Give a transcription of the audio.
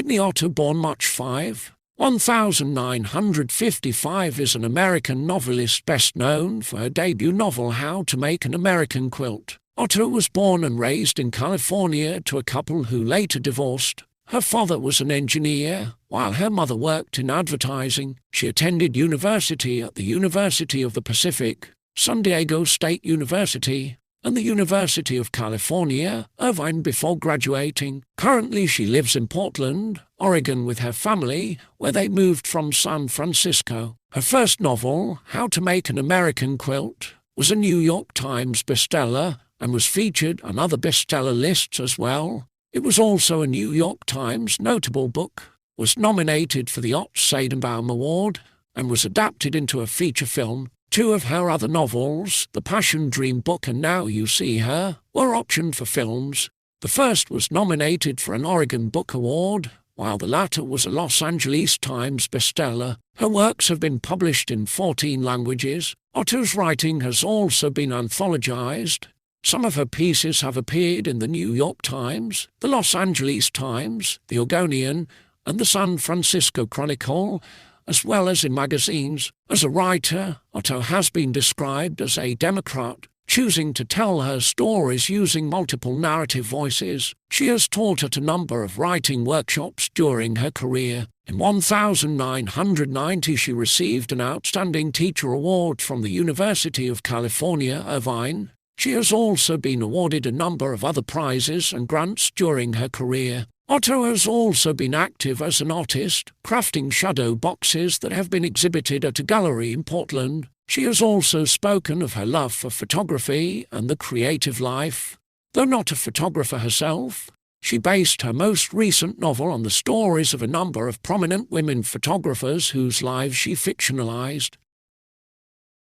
Whitney Otto, born March 5, 1955, is an American novelist best known for her debut novel How to Make an American Quilt. Otto was born and raised in California to a couple who later divorced. Her father was an engineer, while her mother worked in advertising. She attended university at the University of the Pacific, San Diego State University, and the University of California, Irvine, before graduating. Currently she lives in Portland, Oregon with her family, where they moved from San Francisco. Her first novel, How to Make an American Quilt, was a New York Times bestseller and was featured on other bestseller lists as well. It was also a New York Times notable book, was nominated for the Art Seidenbaum Award, and was adapted into a feature film. Two of her other novels, The Passion Dream Book and Now You See Her, were optioned for films. The first was nominated for an Oregon Book Award, while the latter was a Los Angeles Times bestseller. Her works have been published in 14 languages. Otto's writing has also been anthologized. Some of her pieces have appeared in the New York Times, the Los Angeles Times, the Oregonian, and the San Francisco Chronicle, as well as in magazines. As a writer, Otto has been described as a Democrat, choosing to tell her stories using multiple narrative voices. She has taught at a number of writing workshops during her career. In 1990, she received an Outstanding Teacher Award from the University of California, Irvine. She has also been awarded a number of other prizes and grants during her career. Otto has also been active as an artist, crafting shadow boxes that have been exhibited at a gallery in Portland. She has also spoken of her love for photography and the creative life. Though not a photographer herself, she based her most recent novel on the stories of a number of prominent women photographers whose lives she fictionalized.